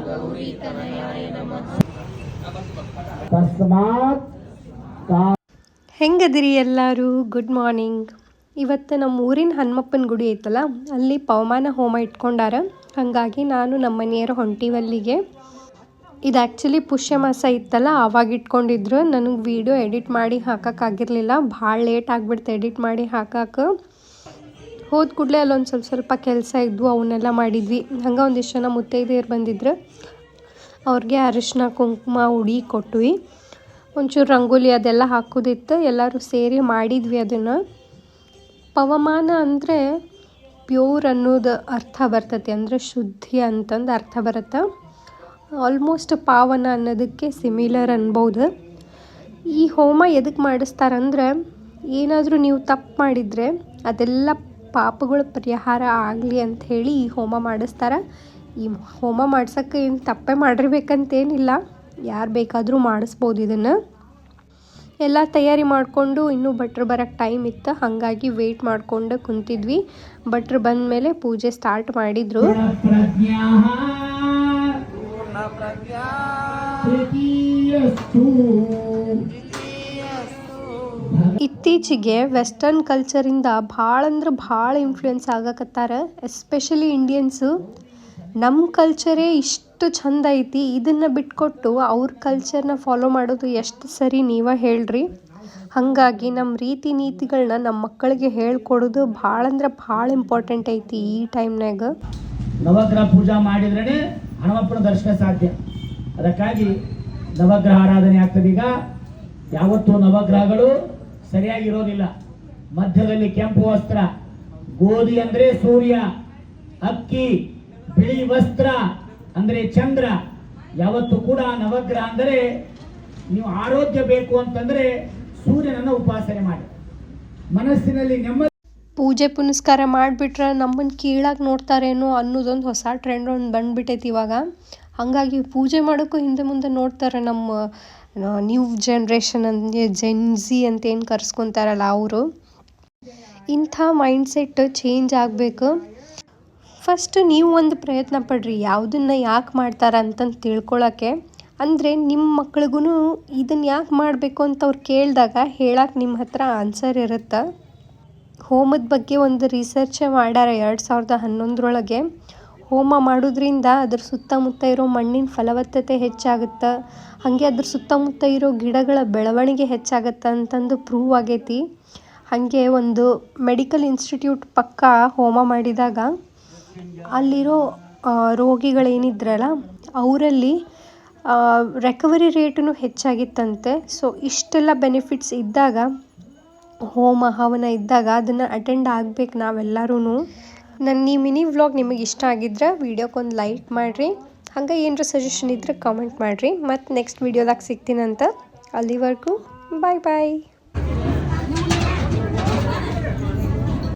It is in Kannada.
ಗೌರೀತನಯಾಯ ನಮಃ ತಸ್ಮಾತ್. ಹೆಂಗದಿರಿ ಎಲ್ಲರೂ? Good morning. ಇವತ್ತು ನಮ್ಮ ಊರಿನ ಹನುಮಪ್ಪನ ಗುಡಿ ಐತಲ್ಲ, ಅಲ್ಲಿ ಪವಮಾನ ಹೋಮ ಇಟ್ಕೊಂಡಾರ. ಹಾಗಾಗಿ ನಾನು ನಮ್ಮ ಮನೆಯವರು ಹೊಂಟಿವಲ್ಲಿಗೆ. ಇದು ಆ್ಯಕ್ಚುಲಿ ಪುಷ್ಯ ಮಾಸ ಇತ್ತಲ್ಲ, ಆವಾಗ ಇಟ್ಕೊಂಡಿದ್ರು. ನನಗೆ ವೀಡಿಯೋ ಎಡಿಟ್ ಮಾಡಿ ಹಾಕೋಕ್ಕಾಗಿರಲಿಲ್ಲ, ಭಾಳ ಲೇಟ್ ಆಗಿಬಿಡ್ತು ಎಡಿಟ್ ಮಾಡಿ ಹಾಕೋಕೆ. ಹೋದ ಕೂಡಲೇ ಅಲ್ಲೊಂದು ಸ್ವಲ್ಪ ಕೆಲಸ ಇದ್ವು, ಅವನ್ನೆಲ್ಲ ಮಾಡಿದ್ವಿ. ಹಂಗೆ ಒಂದಿಷ್ಟು ಜನ ಮುತ್ತೈದೆಯರು ಬಂದಿದ್ರು, ಅವ್ರಿಗೆ ಅರಿಶಿನ ಕುಂಕುಮ ಉಡಿ ಕೊಟ್ವಿ. ಒಂಚೂರು ರಂಗೋಲಿ ಅದೆಲ್ಲ ಹಾಕೋದಿತ್ತು, ಎಲ್ಲರೂ ಸೇರಿ ಮಾಡಿದ್ವಿ ಅದನ್ನು. ಪವಮಾನ ಅಂದರೆ ಪ್ಯೂರ್ ಅನ್ನೋದು ಅರ್ಥ ಬರ್ತೈತಿ, ಅಂದರೆ ಶುದ್ಧಿ ಅಂತಂದು ಅರ್ಥ ಬರುತ್ತೆ. ಆಲ್ಮೋಸ್ಟ್ ಪಾವನ ಅನ್ನೋದಕ್ಕೆ ಸಿಮಿಲರ್ ಅನ್ಬೋದು. ಈ ಹೋಮ ಎದಕ್ಕೆ ಮಾಡಿಸ್ತಾರಂದ್ರೆ, ಏನಾದರೂ ನೀವು ತಪ್ಪು ಮಾಡಿದರೆ ಅದೆಲ್ಲ ಪಾಪಗಳು ಪರಿಹಾರ ಆಗಲಿ ಅಂಥೇಳಿ ಈ ಹೋಮ ಮಾಡಿಸ್ತಾರೆ. ಈ ಹೋಮ ಮಾಡ್ಸೋಕ್ಕೆ ಏನು ತಪ್ಪೇ ಮಾಡಿರ್ಬೇಕಂತೇನಿಲ್ಲ, ಯಾರು ಬೇಕಾದರೂ ಮಾಡಿಸ್ಬೋದು ಇದನ್ನು. ಎಲ್ಲ ತಯಾರಿ ಮಾಡಿಕೊಂಡು ಇನ್ನೂ ಭಟ್ರು ಬರೋಕ್ಕೆ ಟೈಮ್ ಇತ್ತು, ಹಾಗಾಗಿ ವೆಯ್ಟ್ ಮಾಡಿಕೊಂಡು ಕುಂತಿದ್ವಿ. ಭಟ್ರು ಬಂದ ಮೇಲೆ ಪೂಜೆ ಸ್ಟಾರ್ಟ್ ಮಾಡಿದರು. ಇತ್ತೀಚೆಗೆ ವೆಸ್ಟರ್ನ್ ಕಲ್ಚರಿಂದ ಭಾಳ ಅಂದ್ರೆ ಭಾಳ ಇನ್ಫ್ಲುಯೆನ್ಸ್ ಆಗಕತ್ತಾರ, ಎಸ್ಪೆಷಲಿ ಇಂಡಿಯನ್ಸು. ನಮ್ಮ ಕಲ್ಚರೇ ಇಷ್ಟು ಚಂದ ಐತಿ, ಇದನ್ನು ಬಿಟ್ಕೊಟ್ಟು ಅವ್ರ ಕಲ್ಚರ್ನ ಫಾಲೋ ಮಾಡೋದು ಎಷ್ಟು ಸರಿ ನೀವೇ ಹೇಳ್ರಿ. ಹಾಗಾಗಿ ನಮ್ಮ ರೀತಿ ನೀತಿಗಳನ್ನ ನಮ್ಮ ಮಕ್ಕಳಿಗೆ ಹೇಳ್ಕೊಡೋದು ಭಾಳ ಅಂದ್ರೆ ಭಾಳ ಇಂಪಾರ್ಟೆಂಟ್ ಐತಿ ಈ ಟೈಮ್ನಾಗ. ನವಗ್ರಹ ಪೂಜಾ ಮಾಡಿದ್ರೇ ಹನುಮಪ್ಪನ ದರ್ಶನ ಸಾಧ್ಯ. ಅದಕ್ಕಾಗಿ ನವಗ್ರಹ ಆರಾಧನೆ ಆಗ್ತದೆ. ಈಗ ಯಾವತ್ತೂ ನವಗ್ರಹಗಳು ಸರಿಯಾಗಿರೋದಿಲ್ಲ. ಮಧ್ಯದಲ್ಲಿ ಕೆಂಪು ವಸ್ತ್ರ, ಗೋಧಿ ಅಂದ್ರೆ ಸೂರ್ಯ, ಅಕ್ಕಿ, ಬಿಳಿ ವಸ್ತ್ರ ಅಂದ್ರೆ ಚಂದ್ರ. ಯಾವತ್ತೂ ಕೂಡ ನವಗ್ರಹ ಅಂದರೆ ನೀವು ಆರೋಗ್ಯ ಬೇಕು ಅಂತಂದ್ರೆ ಸೂರ್ಯನನ್ನು ಉಪಾಸನೆ ಮಾಡಿ, ಮನಸ್ಸಿನಲ್ಲಿ ನೆಮ್ಮದಿ. ಪೂಜೆ ಪುನಸ್ಕಾರ ಮಾಡಿಬಿಟ್ರೆ ನಮ್ಮನ್ನು ಕೀಳಾಗಿ ನೋಡ್ತಾರೇನೋ ಅನ್ನೋದೊಂದು ಹೊಸ ಟ್ರೆಂಡ್ ಒಂದು ಬಂದುಬಿಟ್ಟೈತಿ ಇವಾಗ. ಹಾಗಾಗಿ ಪೂಜೆ ಮಾಡೋಕ್ಕೂ ಹಿಂದೆ ಮುಂದೆ ನೋಡ್ತಾರೆ ನಮ್ಮ ನ್ಯೂ ಜನ್ರೇಷನ್ ಅಂದರೆ ಜೆನ್ಝಿ ಅಂತ ಏನು ಕರೆಸ್ಕೊತಾರಲ್ಲ ಅವರು. ಇಂಥ ಮೈಂಡ್ಸೆಟ್ ಚೇಂಜ್ ಆಗಬೇಕು. ಫಸ್ಟ್ ನೀವು ಒಂದು ಪ್ರಯತ್ನ ಪಡ್ರಿ, ಯಾವುದನ್ನು ಯಾಕೆ ಮಾಡ್ತಾರೆ ಅಂತಂದು ತಿಳ್ಕೊಳ್ಳೋಕ್ಕೆ. ಅಂದರೆ ನಿಮ್ಮ ಮಕ್ಳಿಗೂ ಇದನ್ನು ಯಾಕೆ ಮಾಡಬೇಕು ಅಂತ ಅವ್ರು ಕೇಳಿದಾಗ ಹೇಳಕ್ಕೆ ನಿಮ್ಮ ಹತ್ರ ಆನ್ಸರ್ ಇರುತ್ತೆ. ಹೋಮದ ಬಗ್ಗೆ ಒಂದು ರಿಸರ್ಚೇ ಮಾಡ್ಯಾರ 2011 ಹೋಮ ಮಾಡೋದ್ರಿಂದ ಅದ್ರ ಸುತ್ತಮುತ್ತ ಇರೋ ಮಣ್ಣಿನ ಫಲವತ್ತತೆ ಹೆಚ್ಚಾಗುತ್ತೆ, ಹಾಗೆ ಅದ್ರ ಸುತ್ತಮುತ್ತ ಇರೋ ಗಿಡಗಳ ಬೆಳವಣಿಗೆ ಹೆಚ್ಚಾಗುತ್ತೆ ಅಂತಂದು ಪ್ರೂವ್ ಆಗೈತಿ. ಹಾಗೆ ಒಂದು ಮೆಡಿಕಲ್ ಇನ್ಸ್ಟಿಟ್ಯೂಟ್ ಪಕ್ಕ ಹೋಮ ಮಾಡಿದಾಗ ಅಲ್ಲಿರೋ ರೋಗಿಗಳೇನಿದ್ರಲ್ಲ ಅವರಲ್ಲಿ ರಿಕವರಿ ರೇಟೂ ಹೆಚ್ಚಾಗಿತ್ತಂತೆ. ಸೊ ಇಷ್ಟೆಲ್ಲ ಬೆನಿಫಿಟ್ಸ್ ಇದ್ದಾಗ, ಹೋಮ ಹವನ ಇದ್ದಾಗ ಅದನ್ನು ಅಟೆಂಡ್ ಆಗಬೇಕು ನಾವೆಲ್ಲರೂ. ನನ್ನ ಈ ಮಿನಿ ವ್ಲಾಗ್ ನಿಮಗೆ ಇಷ್ಟ ಆಗಿದ್ರೆ ವಿಡಿಯೋಕ್ಕೊಂದು ಲೈಕ್ ಮಾಡಿರಿ. ಹಾಗೆ ಏನರ ಸಜೆಷನ್ ಇದ್ದರೆ ಕಾಮೆಂಟ್ ಮಾಡಿರಿ. ಮತ್ತು ನೆಕ್ಸ್ಟ್ ವೀಡಿಯೋದಾಗ ಸಿಗ್ತೀನಂತ. ಅಲ್ಲಿವರೆಗೂ ಬಾಯ್ ಬಾಯ್.